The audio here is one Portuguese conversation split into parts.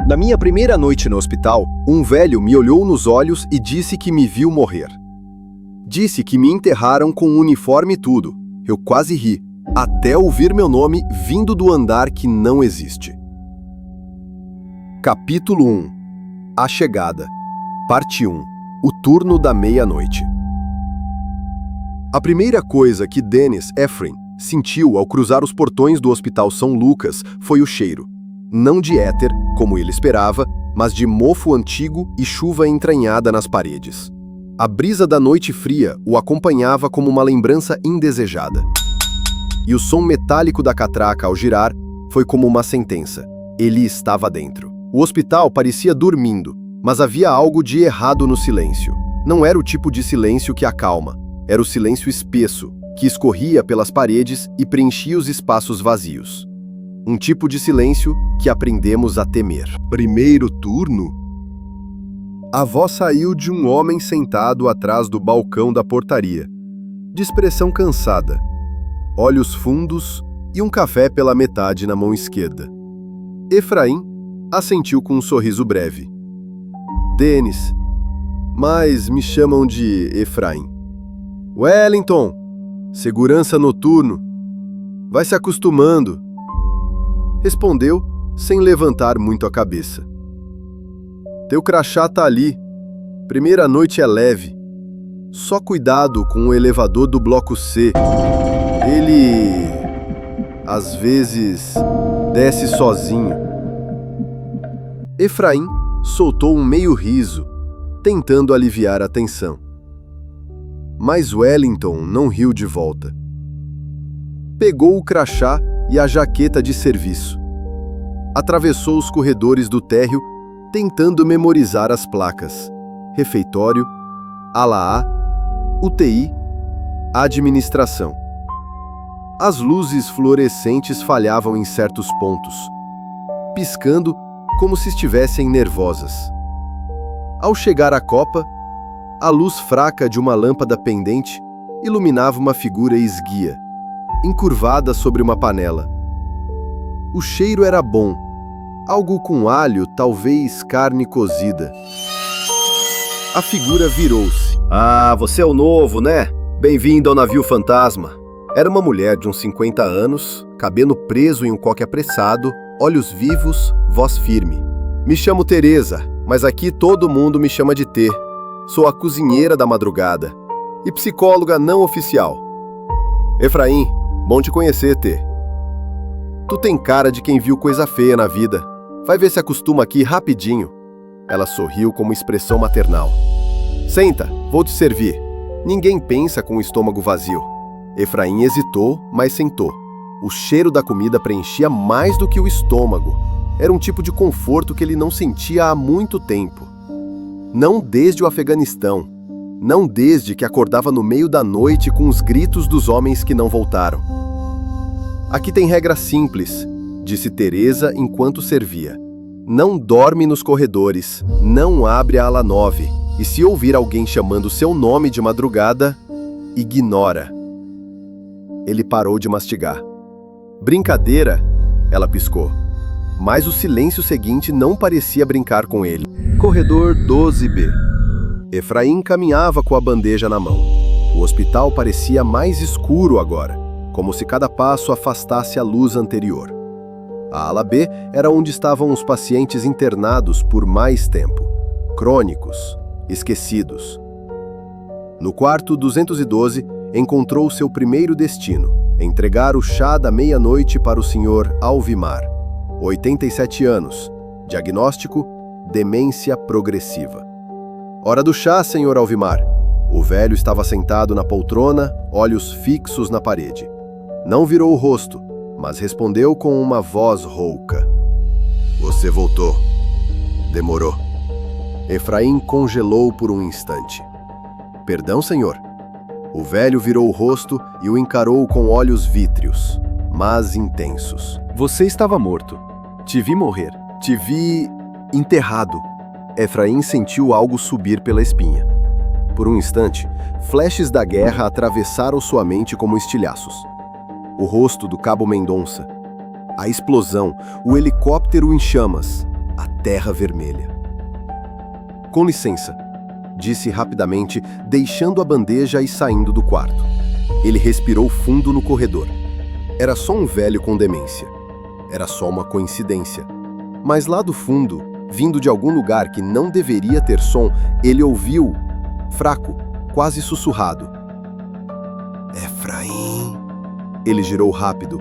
Na minha primeira noite no hospital, um velho me olhou nos olhos e disse que me viu morrer. Disse que me enterraram com um uniforme e tudo. Eu quase ri, até ouvir meu nome vindo do andar que não existe. Capítulo 1. A Chegada. Parte 1. O turno da meia-noite. A primeira coisa que Dennis Ephraim sentiu ao cruzar os portões do Hospital São Lucas foi o cheiro. Não de éter, como ele esperava, mas de mofo antigo e chuva entranhada nas paredes. A brisa da noite fria o acompanhava como uma lembrança indesejada. E o som metálico da catraca ao girar foi como uma sentença. Ele estava dentro. O hospital parecia dormindo, mas havia algo de errado no silêncio. Não era o tipo de silêncio que acalma. Era o silêncio espesso, que escorria pelas paredes e preenchia os espaços vazios. Um tipo de silêncio que aprendemos a temer. Primeiro turno? A voz saiu de um homem sentado atrás do balcão da portaria, de expressão cansada, olhos fundos e um café pela metade na mão esquerda. Ephraim assentiu com um sorriso breve. Dennis, mas me chamam de Ephraim. Wellington, segurança noturno. Vai se acostumando. Respondeu, sem levantar muito a cabeça. Teu crachá tá ali. Primeira noite é leve. Só cuidado com o elevador do bloco C. Ele, às vezes, desce sozinho. Ephraim soltou um meio riso, tentando aliviar a tensão. Mas Wellington não riu de volta. Pegou o crachá e a jaqueta de serviço. Atravessou os corredores do térreo, tentando memorizar as placas. Refeitório, ala A, UTI, administração. As luzes fluorescentes falhavam em certos pontos, piscando como se estivessem nervosas. Ao chegar à copa, a luz fraca de uma lâmpada pendente iluminava uma figura esguia, encurvada sobre uma panela. O cheiro era bom, algo com alho, talvez carne cozida. A figura virou-se. Ah, você é o novo, né? Bem-vindo ao navio fantasma. Era uma mulher de uns 50 anos, cabelo preso em um coque apressado, olhos vivos, voz firme. Me chamo Teresa, mas aqui todo mundo me chama de T. Sou a cozinheira da madrugada e psicóloga não oficial. Ephraim, bom te conhecer, T. Tu tem cara de quem viu coisa feia na vida. Vai ver se acostuma aqui rapidinho. Ela sorriu com uma expressão maternal. Senta, vou te servir. Ninguém pensa com o estômago vazio. Ephraim hesitou, mas sentou. O cheiro da comida preenchia mais do que o estômago. Era um tipo de conforto que ele não sentia há muito tempo. Não desde o Afeganistão. Não desde que acordava no meio da noite com os gritos dos homens que não voltaram. Aqui tem regra simples, disse Teresa enquanto servia. Não dorme nos corredores, não abre a ala 9, e se ouvir alguém chamando seu nome de madrugada, ignora. Ele parou de mastigar. Brincadeira? Ela piscou. Mas o silêncio seguinte não parecia brincar com ele. Corredor 12B. Ephraim caminhava com a bandeja na mão. O hospital parecia mais escuro agora, como se cada passo afastasse a luz anterior. A ala B era onde estavam os pacientes internados por mais tempo, crônicos, esquecidos. No quarto 212, encontrou seu primeiro destino, entregar o chá da meia-noite para o Sr. Alvimar, 87 anos, diagnóstico, demência progressiva. Hora do chá, Sr. Alvimar. O velho estava sentado na poltrona, olhos fixos na parede. Não virou o rosto, mas respondeu com uma voz rouca. Você voltou. Demorou. Ephraim congelou por um instante. Perdão, senhor. O velho virou o rosto e o encarou com olhos vítreos, mas intensos. Você estava morto. Te vi morrer. Te vi enterrado. Ephraim sentiu algo subir pela espinha. Por um instante, flashes da guerra atravessaram sua mente como estilhaços. O rosto do Cabo Mendonça, a explosão, o helicóptero em chamas, a terra vermelha. Com licença, disse rapidamente, deixando a bandeja e saindo do quarto. Ele respirou fundo no corredor. Era só um velho com demência. Era só uma coincidência. Mas lá do fundo, vindo de algum lugar que não deveria ter som, ele ouviu, fraco, quase sussurrado. Efraim. Ele girou rápido,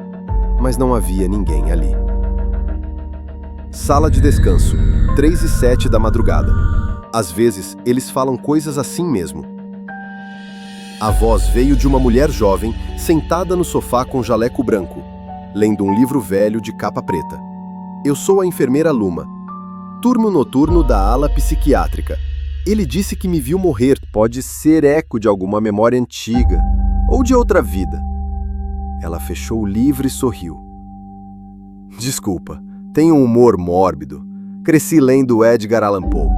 mas não havia ninguém ali. Sala de descanso, 3:07 da madrugada. Às vezes, eles falam coisas assim mesmo. A voz veio de uma mulher jovem, sentada no sofá com jaleco branco, lendo um livro velho de capa preta. Eu sou a enfermeira Luma. Turno noturno da ala psiquiátrica. Ele disse que me viu morrer. Pode ser eco de alguma memória antiga, ou de outra vida. Ela fechou o livro e sorriu. Desculpa, tenho um humor mórbido. Cresci lendo Edgar Allan Poe.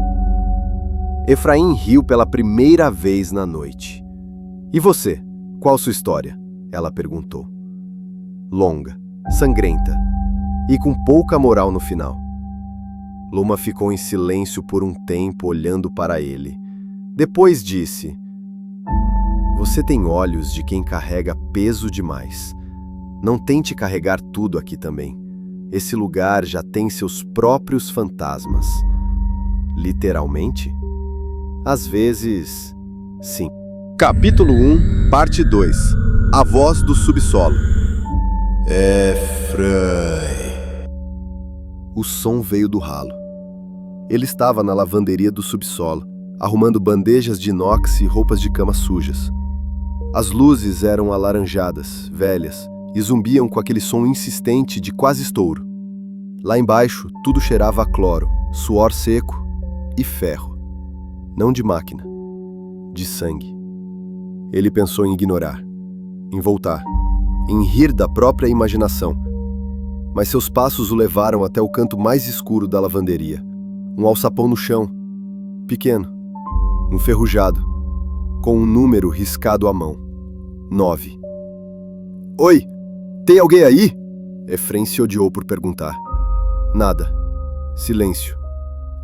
Efraim riu pela primeira vez na noite. E você? Qual sua história? Ela perguntou. Longa, sangrenta e com pouca moral no final. Luma ficou em silêncio por um tempo olhando para ele. Depois disse: Você tem olhos de quem carrega peso demais. Não tente carregar tudo aqui também. Esse lugar já tem seus próprios fantasmas. Literalmente? Às vezes, sim. Capítulo 1, parte 2. A voz do subsolo. Efraim. O som veio do ralo. Ele estava na lavanderia do subsolo, arrumando bandejas de inox e roupas de cama sujas. As luzes eram alaranjadas, velhas, e zumbiam com aquele som insistente de quase estouro. Lá embaixo, tudo cheirava a cloro, suor seco e ferro. Não de máquina, de sangue. Ele pensou em ignorar, em voltar, em rir da própria imaginação. Mas seus passos o levaram até o canto mais escuro da lavanderia. Um alçapão no chão, pequeno, enferrujado, com um número riscado à mão. 9. Oi, tem alguém aí? Efraim se odiou por perguntar. Nada. Silêncio.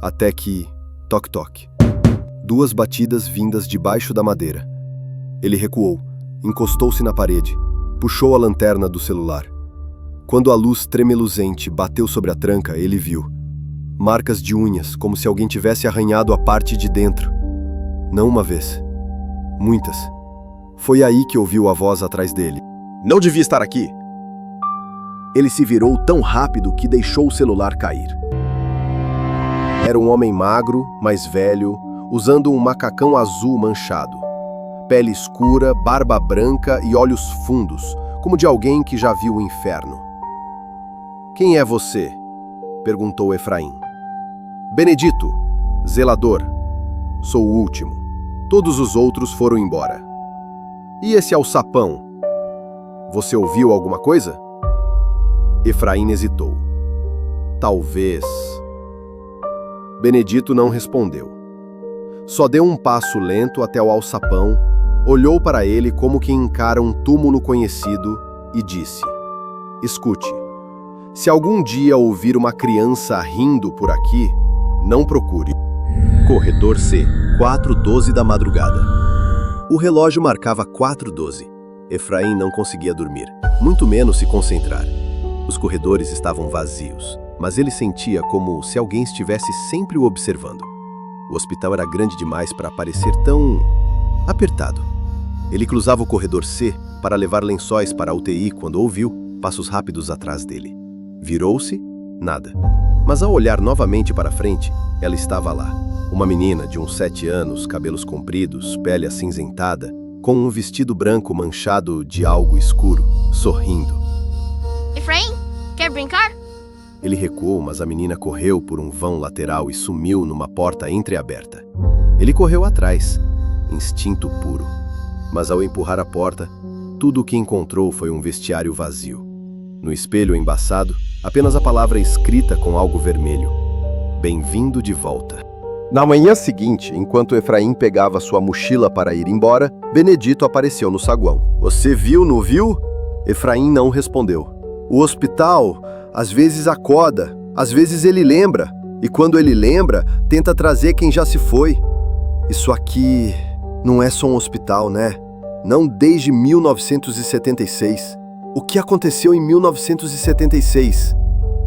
Até que... Toque-toque. 2 batidas vindas debaixo da madeira. Ele recuou, encostou-se na parede, puxou a lanterna do celular. Quando a luz tremeluzente bateu sobre a tranca, ele viu marcas de unhas, como se alguém tivesse arranhado a parte de dentro. Não uma vez. Muitas. Foi aí que ouviu a voz atrás dele. Não devia estar aqui. Ele se virou tão rápido que deixou o celular cair. Era um homem magro, mais velho, usando um macacão azul manchado. Pele escura, barba branca e olhos fundos, como de alguém que já viu o inferno. Quem é você? Perguntou Efraim. Benedito, zelador. Sou o último. Todos os outros foram embora. E esse alçapão? Você ouviu alguma coisa? Efraim hesitou. Talvez. Benedito não respondeu. Só deu um passo lento até o alçapão, olhou para ele como quem encara um túmulo conhecido e disse: Escute, se algum dia ouvir uma criança rindo por aqui, não procure. Corredor C, 4:12 da madrugada. O relógio marcava 4:12. Efraim não conseguia dormir, muito menos se concentrar. Os corredores estavam vazios, mas ele sentia como se alguém estivesse sempre o observando. O hospital era grande demais para parecer tão apertado. Ele cruzava o corredor C para levar lençóis para a UTI quando ouviu passos rápidos atrás dele. Virou-se, nada. Mas ao olhar novamente para frente, ela estava lá. Uma menina de uns 7 anos, cabelos compridos, pele acinzentada, com um vestido branco manchado de algo escuro, sorrindo. Efraim, quer brincar? Ele recuou, mas a menina correu por um vão lateral e sumiu numa porta entreaberta. Ele correu atrás, instinto puro. Mas ao empurrar a porta, tudo o que encontrou foi um vestiário vazio. No espelho embaçado, apenas a palavra escrita com algo vermelho. Bem-vindo de volta. Na manhã seguinte, enquanto Efraim pegava sua mochila para ir embora, Benedito apareceu no saguão. Você viu, não viu? Efraim não respondeu. O hospital, às vezes acorda, às vezes ele lembra. E quando ele lembra, tenta trazer quem já se foi. Isso aqui não é só um hospital, né? Não desde 1976. O que aconteceu em 1976?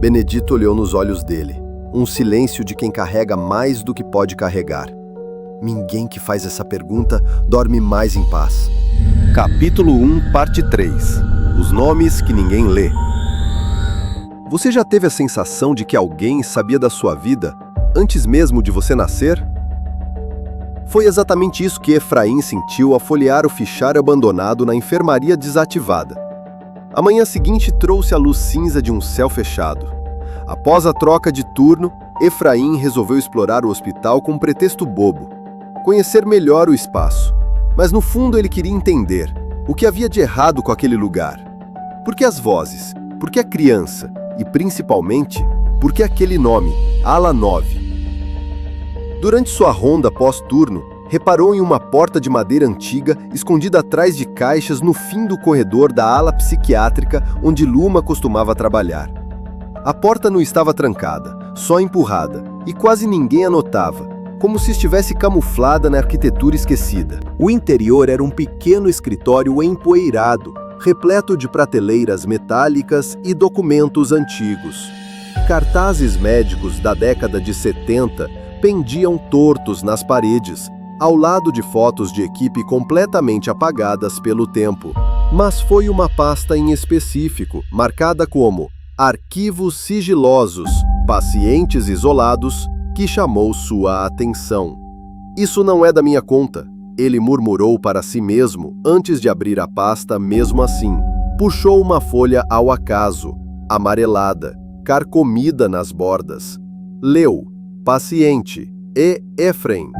Benedito olhou nos olhos dele. Um silêncio de quem carrega mais do que pode carregar. Ninguém que faz essa pergunta dorme mais em paz. Capítulo 1, parte 3. Os nomes que ninguém lê. Você já teve a sensação de que alguém sabia da sua vida antes mesmo de você nascer? Foi exatamente isso que Efraim sentiu ao folhear o fichário abandonado na enfermaria desativada. A manhã seguinte trouxe a luz cinza de um céu fechado. Após a troca de turno, Efraim resolveu explorar o hospital com um pretexto bobo. Conhecer melhor o espaço. Mas no fundo ele queria entender o que havia de errado com aquele lugar. Por que as vozes? Por que a criança? E principalmente, por que aquele nome, Ala 9? Durante sua ronda pós-turno, reparou em uma porta de madeira antiga escondida atrás de caixas no fim do corredor da ala psiquiátrica onde Luma costumava trabalhar. A porta não estava trancada, só empurrada, e quase ninguém a notava, como se estivesse camuflada na arquitetura esquecida. O interior era um pequeno escritório empoeirado, repleto de prateleiras metálicas e documentos antigos. Cartazes médicos da década de 70 pendiam tortos nas paredes, ao lado de fotos de equipe completamente apagadas pelo tempo. Mas foi uma pasta em específico, marcada como Arquivos Sigilosos, Pacientes Isolados, que chamou sua atenção. Isso não é da minha conta, ele murmurou para si mesmo antes de abrir a pasta mesmo assim. Puxou uma folha ao acaso, amarelada, carcomida nas bordas. Leu, paciente, E. Efraim,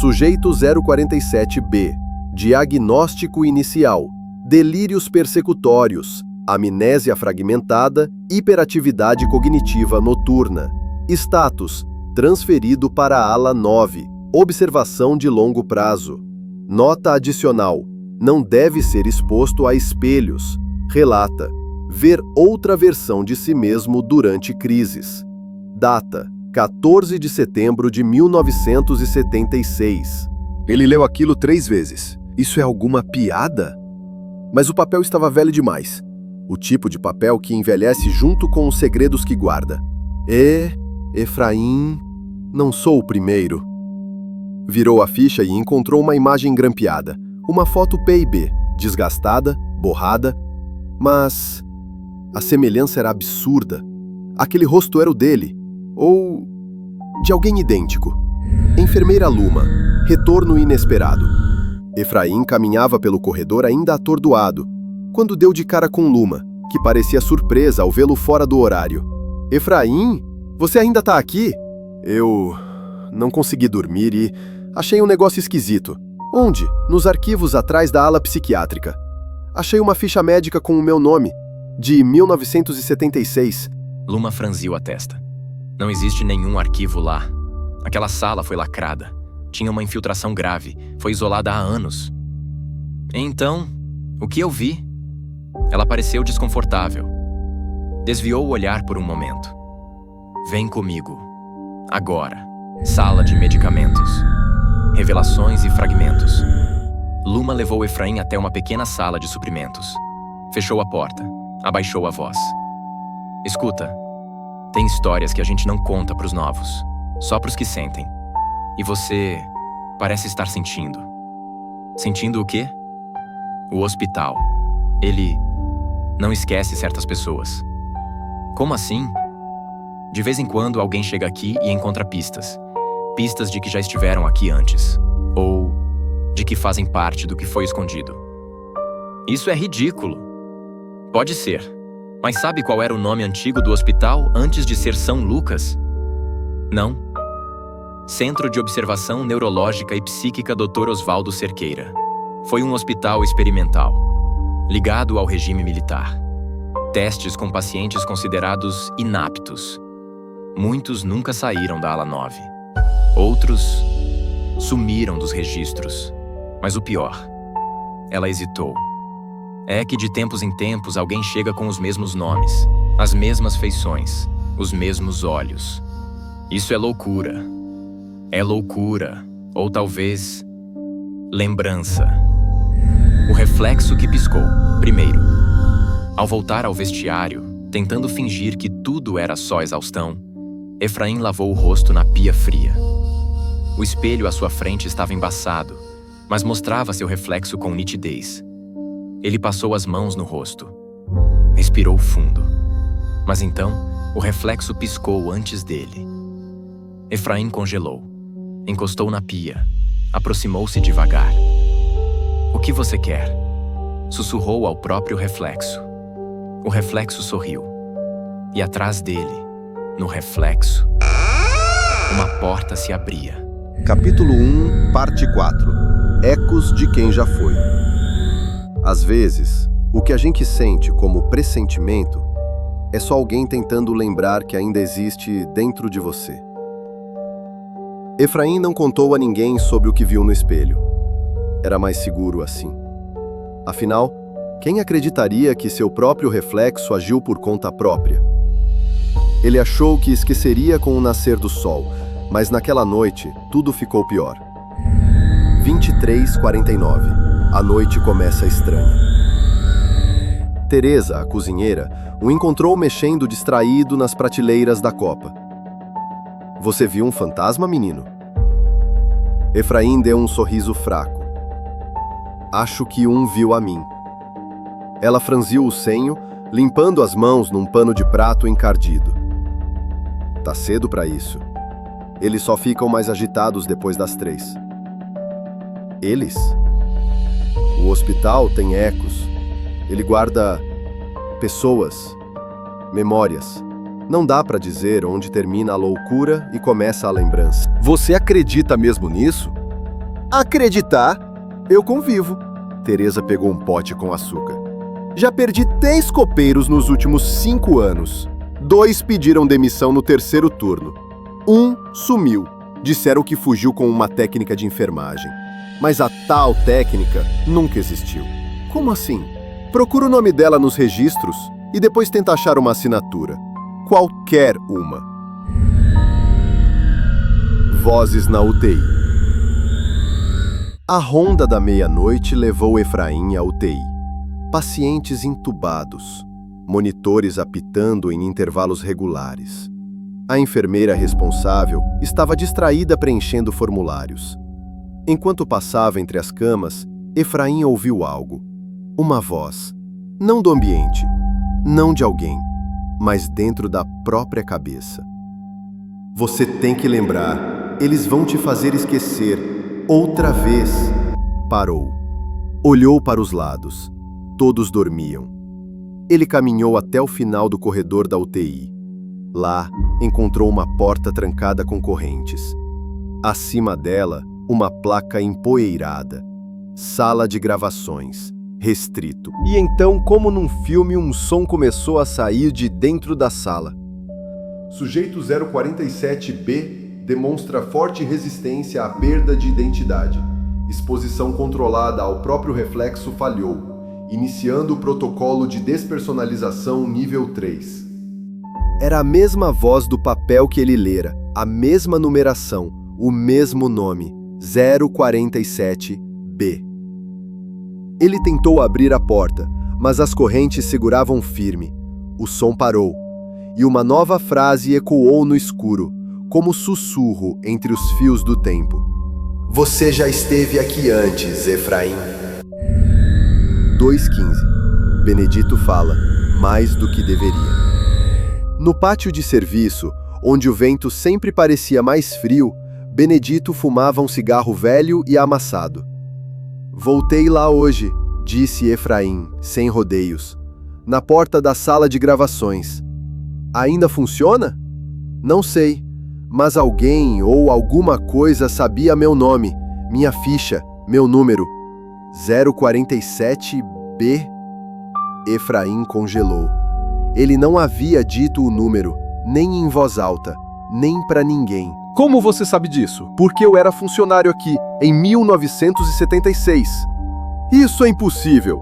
sujeito 047B, diagnóstico inicial, delírios persecutórios, amnésia fragmentada, hiperatividade cognitiva noturna. Status, transferido para a ala 9, observação de longo prazo. Nota adicional, não deve ser exposto a espelhos. Relata, ver outra versão de si mesmo durante crises. Data, 14 de setembro de 1976. Ele leu aquilo 3 vezes. Isso é alguma piada? Mas o papel estava velho demais. O tipo de papel que envelhece junto com os segredos que guarda. Efraim, não sou o primeiro. Virou a ficha e encontrou uma imagem grampeada. Uma foto P&B, desgastada, borrada. Mas a semelhança era absurda. Aquele rosto era o dele. Ou de alguém idêntico. Enfermeira Luma. Retorno inesperado. Efraim caminhava pelo corredor ainda atordoado, quando deu de cara com Luma, que parecia surpresa ao vê-lo fora do horário. Efraim, você ainda tá aqui? Eu não consegui dormir e achei um negócio esquisito. Onde? Nos arquivos atrás da ala psiquiátrica. Achei uma ficha médica com o meu nome, de 1976. Luma franziu a testa. Não existe nenhum arquivo lá. Aquela sala foi lacrada. Tinha uma infiltração grave. Foi isolada há anos. Então, o que eu vi? Ela pareceu desconfortável. Desviou o olhar por um momento. Vem comigo. Agora. Sala de medicamentos. Revelações e fragmentos. Luma levou Efraim até uma pequena sala de suprimentos. Fechou a porta. Abaixou a voz. Escuta. Tem histórias que a gente não conta pros novos. Só pros que sentem. E você parece estar sentindo. Sentindo o quê? O hospital. Ele não esquece certas pessoas. Como assim? De vez em quando alguém chega aqui e encontra pistas. Pistas de que já estiveram aqui antes. Ou de que fazem parte do que foi escondido. Isso é ridículo. Pode ser. Mas sabe qual era o nome antigo do hospital antes de ser São Lucas? Não. Centro de Observação Neurológica e Psíquica Dr. Oswaldo Cerqueira. Foi um hospital experimental, ligado ao regime militar. Testes com pacientes considerados inaptos. Muitos nunca saíram da ala 9. Outros sumiram dos registros. Mas o pior, ela hesitou. É que de tempos em tempos alguém chega com os mesmos nomes, as mesmas feições, os mesmos olhos. Isso é loucura. É loucura. Ou talvez... lembrança. O reflexo que piscou, primeiro. Ao voltar ao vestiário, tentando fingir que tudo era só exaustão, Efraim lavou o rosto na pia fria. O espelho à sua frente estava embaçado, mas mostrava seu reflexo com nitidez. Ele passou as mãos no rosto. Respirou fundo. Mas então, o reflexo piscou antes dele. Efraim congelou. Encostou na pia. Aproximou-se devagar. "O que você quer?" Sussurrou ao próprio reflexo. O reflexo sorriu. E atrás dele, no reflexo, uma porta se abria. Capítulo 1, parte 4. Ecos de quem já foi. Às vezes, o que a gente sente como pressentimento é só alguém tentando lembrar que ainda existe dentro de você. Efraim não contou a ninguém sobre o que viu no espelho. Era mais seguro assim. Afinal, quem acreditaria que seu próprio reflexo agiu por conta própria? Ele achou que esqueceria com o nascer do sol, mas naquela noite tudo ficou pior. 23h49. A noite começa estranha. Teresa, a cozinheira, o encontrou mexendo distraído nas prateleiras da copa. "Você viu um fantasma, menino?" Efraim deu um sorriso fraco. "Acho que um viu a mim." Ela franziu o senho, limpando as mãos num pano de prato encardido. "Tá cedo para isso. Eles só ficam mais agitados depois das 3. "Eles?" "O hospital tem ecos. Ele guarda pessoas, memórias. Não dá para dizer onde termina a loucura e começa a lembrança." "Você acredita mesmo nisso?" "Acreditar? Eu convivo." Teresa pegou um pote com açúcar. "Já perdi 3 copeiros nos últimos 5 anos. 2 pediram demissão no 3º turno. 1 sumiu. Disseram que fugiu com uma técnica de enfermagem. Mas a tal técnica nunca existiu." "Como assim?" "Procura o nome dela nos registros e depois tenta achar uma assinatura. Qualquer uma." Vozes na UTI. A ronda da meia-noite levou Efraim à UTI. Pacientes entubados, monitores apitando em intervalos regulares. A enfermeira responsável estava distraída preenchendo formulários. Enquanto passava entre as camas, Efraim ouviu algo. Uma voz. Não do ambiente, não de alguém, mas dentro da própria cabeça. "Você tem que lembrar, eles vão te fazer esquecer, outra vez." Parou. Olhou para os lados. Todos dormiam. Ele caminhou até o final do corredor da UTI. Lá, encontrou uma porta trancada com correntes. Acima dela, uma placa empoeirada. Sala de gravações. Restrito. E então, como num filme, um som começou a sair de dentro da sala. "Sujeito 047B demonstra forte resistência à perda de identidade. Exposição controlada ao próprio reflexo falhou, iniciando o protocolo de despersonalização nível 3. Era a mesma voz do papel que ele lera, a mesma numeração, o mesmo nome, 047B. Ele tentou abrir a porta, mas as correntes seguravam firme. O som parou, e uma nova frase ecoou no escuro, como sussurro entre os fios do tempo. "Você já esteve aqui antes, Efraim." 2:15. Benedito fala, mais do que deveria. No pátio de serviço, onde o vento sempre parecia mais frio, Benedito fumava um cigarro velho e amassado. "Voltei lá hoje", disse Efraim, sem rodeios, "na porta da sala de gravações. Ainda funciona? Não sei, mas alguém ou alguma coisa sabia meu nome, minha ficha, meu número. 047B. Efraim congelou. Ele não havia dito o número, nem em voz alta, nem para ninguém. "Como você sabe disso?" "Porque eu era funcionário aqui, em 1976. "Isso é impossível."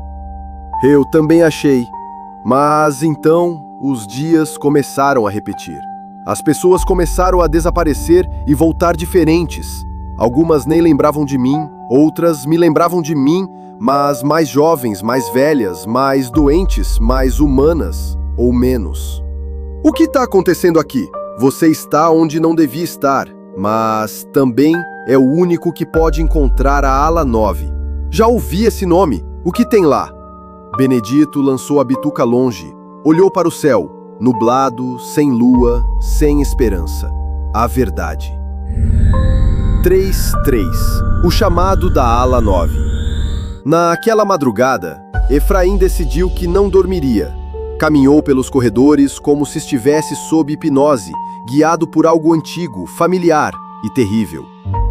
"Eu também achei. Mas então, os dias começaram a repetir. As pessoas começaram a desaparecer e voltar diferentes. Algumas nem lembravam de mim, outras me lembravam de mim, mas mais jovens, mais velhas, mais doentes, mais humanas ou menos. O que está acontecendo aqui? Você está onde não devia estar, mas também é o único que pode encontrar a Ala 9. Já ouvi esse nome. O que tem lá? Benedito lançou a bituca longe, olhou para o céu, nublado, sem lua, sem esperança. A verdade. 3-3. O chamado da Ala 9. Naquela madrugada, Efraim decidiu que não dormiria. Caminhou pelos corredores como se estivesse sob hipnose, guiado por algo antigo, familiar e terrível.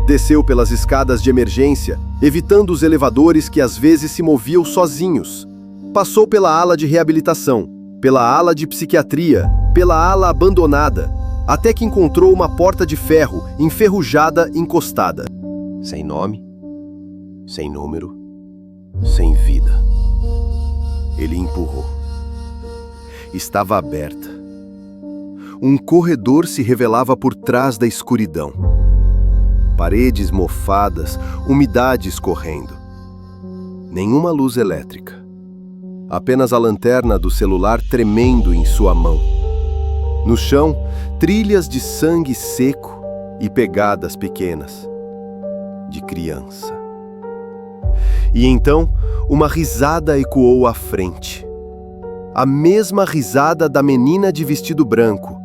Desceu pelas escadas de emergência, evitando os elevadores que às vezes se moviam sozinhos. Passou pela ala de reabilitação, pela ala de psiquiatria, pela ala abandonada, até que encontrou uma porta de ferro, enferrujada, encostada. Sem nome, sem número, sem vida. Ele empurrou. Estava aberta. Um corredor se revelava por trás da escuridão. Paredes mofadas, umidade escorrendo. Nenhuma luz elétrica. Apenas a lanterna do celular tremendo em sua mão. No chão, trilhas de sangue seco e pegadas pequenas. De criança. E então, uma risada ecoou à frente. A mesma risada da menina de vestido branco.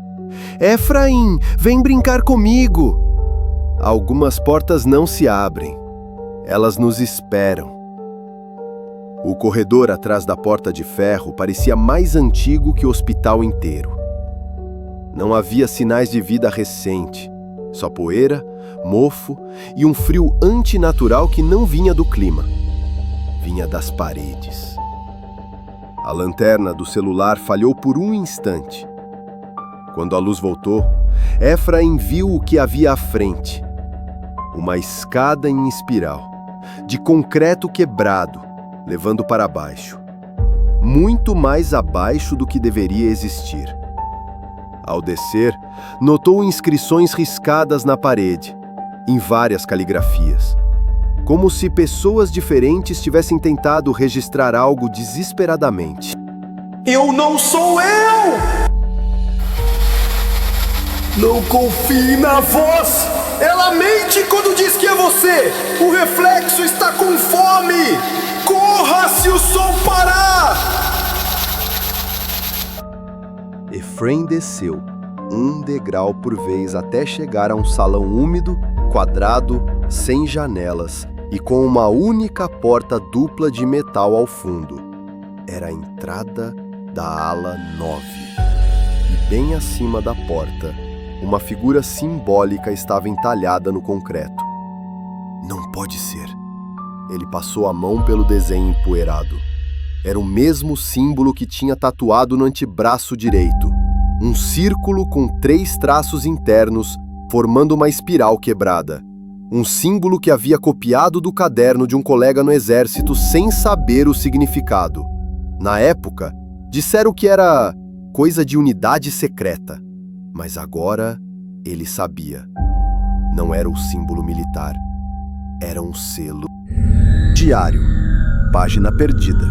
Efraim, vem brincar comigo! Algumas portas não se abrem. Elas nos esperam. O corredor atrás da porta de ferro parecia mais antigo que o hospital inteiro. Não havia sinais de vida recente. Só poeira, mofo e um frio antinatural que não vinha do clima. Vinha das paredes. A lanterna do celular falhou por um instante. Quando a luz voltou, Efraim viu o que havia à frente. Uma escada em espiral, de concreto quebrado, levando para baixo. Muito mais abaixo do que deveria existir. Ao descer, notou inscrições riscadas na parede, em várias caligrafias. Como se pessoas diferentes tivessem tentado registrar algo desesperadamente. Eu não sou eu! Não confie na voz! Ela mente quando diz que é você! O reflexo está com fome! Corra se o som parar! Efraim desceu, um degrau por vez até chegar a um salão úmido, quadrado, sem janelas e com uma única porta dupla de metal ao fundo. Era a entrada da ala 9. E bem acima da porta, uma figura simbólica estava entalhada no concreto. Não pode ser. Ele passou a mão pelo desenho empoeirado. Era o mesmo símbolo que tinha tatuado no antebraço direito. Um círculo com 3 traços internos, formando uma espiral quebrada. Um símbolo que havia copiado do caderno de um colega no exército sem saber o significado. Na época, disseram que era coisa de unidade secreta. Mas agora ele sabia. Não era o símbolo militar. Era um selo. Diário. Página perdida.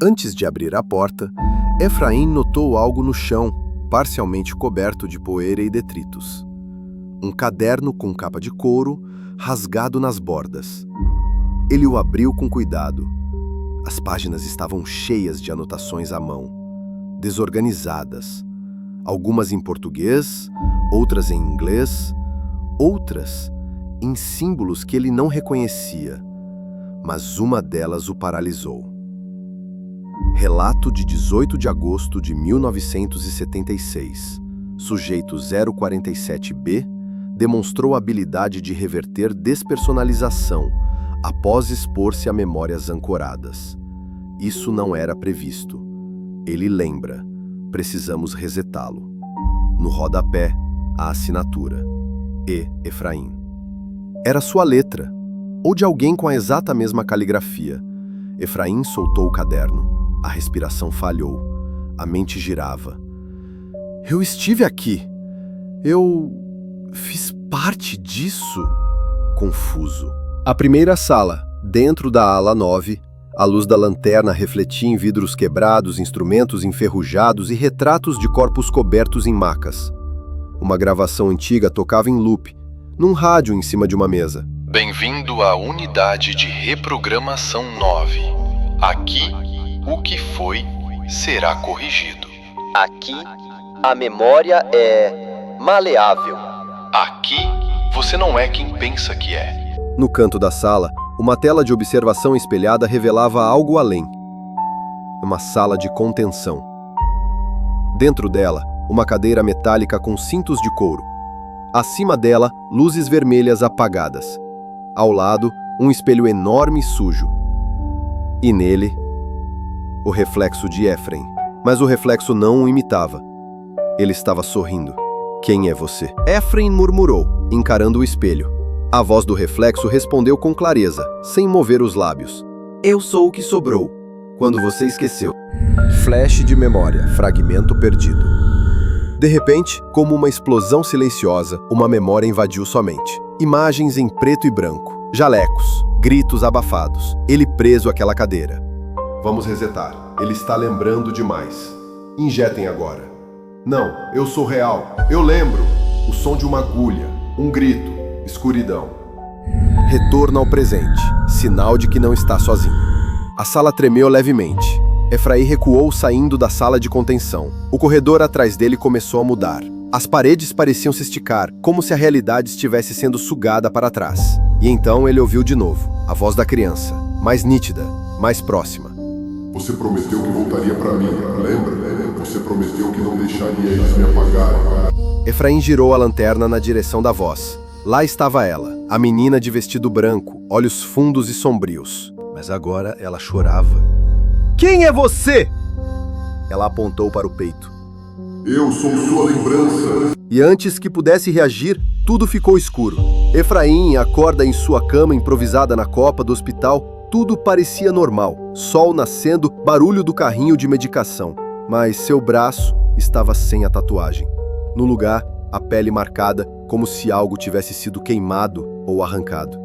Antes de abrir a porta, Efraim notou algo no chão, parcialmente coberto de poeira e detritos. Um caderno com capa de couro, rasgado nas bordas. Ele o abriu com cuidado. As páginas estavam cheias de anotações à mão, desorganizadas. Algumas em português, outras em inglês, outras em símbolos que ele não reconhecia, mas uma delas o paralisou. Relato de 18 de agosto de 1976. Sujeito 047B demonstrou a habilidade de reverter despersonalização após expor-se a memórias ancoradas. Isso não era previsto. Ele lembra. Precisamos resetá-lo. No rodapé, a assinatura. E. Efraim. Era sua letra, ou de alguém com a exata mesma caligrafia. Efraim soltou o caderno. A respiração falhou. A mente girava. Eu estive aqui. Eu fiz parte disso? Confuso. A primeira sala, dentro da ala 9, a luz da lanterna refletia em vidros quebrados, instrumentos enferrujados e retratos de corpos cobertos em macas. Uma gravação antiga tocava em loop, num rádio em cima de uma mesa. Bem-vindo à unidade de reprogramação 9. Aqui, o que foi será corrigido. Aqui, a memória é maleável. Aqui, você não é quem pensa que é. No canto da sala, uma tela de observação espelhada revelava algo além. Uma sala de contenção. Dentro dela, uma cadeira metálica com cintos de couro. Acima dela, luzes vermelhas apagadas. Ao lado, um espelho enorme e sujo. E nele, o reflexo de Ephraim. Mas o reflexo não o imitava. Ele estava sorrindo. Quem é você? Ephraim murmurou, encarando o espelho. A voz do reflexo respondeu com clareza, sem mover os lábios. Eu sou o que sobrou, quando você esqueceu. Flash de memória, fragmento perdido. De repente, como uma explosão silenciosa, uma memória invadiu sua mente. Imagens em preto e branco, jalecos, gritos abafados, ele preso àquela cadeira. Vamos resetar. Ele está lembrando demais. Injetem agora. Não, eu sou real. Eu lembro. O som de uma agulha, um grito, escuridão. Retorno ao presente, sinal de que não está sozinho. A sala tremeu levemente. Ephraim recuou saindo da sala de contenção. O corredor atrás dele começou a mudar. As paredes pareciam se esticar, como se a realidade estivesse sendo sugada para trás. E então ele ouviu de novo, a voz da criança, mais nítida, mais próxima. Você prometeu que voltaria para mim, lembra? Você prometeu que não deixaria eles me apagarem. Ephraim girou a lanterna na direção da voz. Lá estava ela, a menina de vestido branco, olhos fundos e sombrios. Mas agora ela chorava. Quem é você? Ela apontou para o peito. Eu sou sua lembrança. E antes que pudesse reagir, tudo ficou escuro. Ephraim acorda em sua cama improvisada na copa do hospital. Tudo parecia normal. Sol nascendo, barulho do carrinho de medicação. Mas seu braço estava sem a tatuagem. No lugar, a pele marcada, como se algo tivesse sido queimado ou arrancado.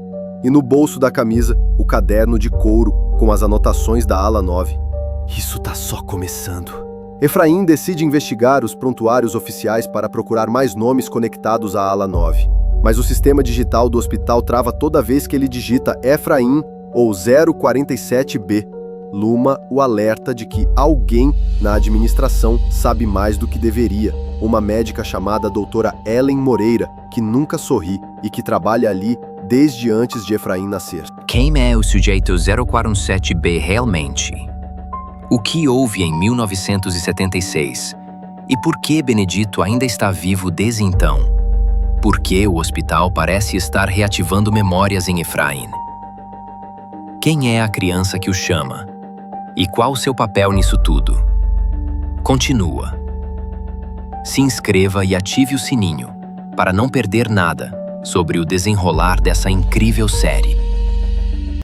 E no bolso da camisa, o caderno de couro com as anotações da ala 9. Isso tá só começando. Ephraim decide investigar os prontuários oficiais para procurar mais nomes conectados à ala 9. Mas o sistema digital do hospital trava toda vez que ele digita Ephraim ou 047B. Luma o alerta de que alguém na administração sabe mais do que deveria. Uma médica chamada doutora Ellen Moreira, que nunca sorri e que trabalha ali desde antes de Ephraim nascer. Quem é o sujeito 047B realmente? O que houve em 1976? E por que Benedito ainda está vivo desde então? Por que o hospital parece estar reativando memórias em Ephraim? Quem é a criança que o chama? E qual o seu papel nisso tudo? Continua. Se inscreva e ative o sininho para não perder nada sobre o desenrolar dessa incrível série.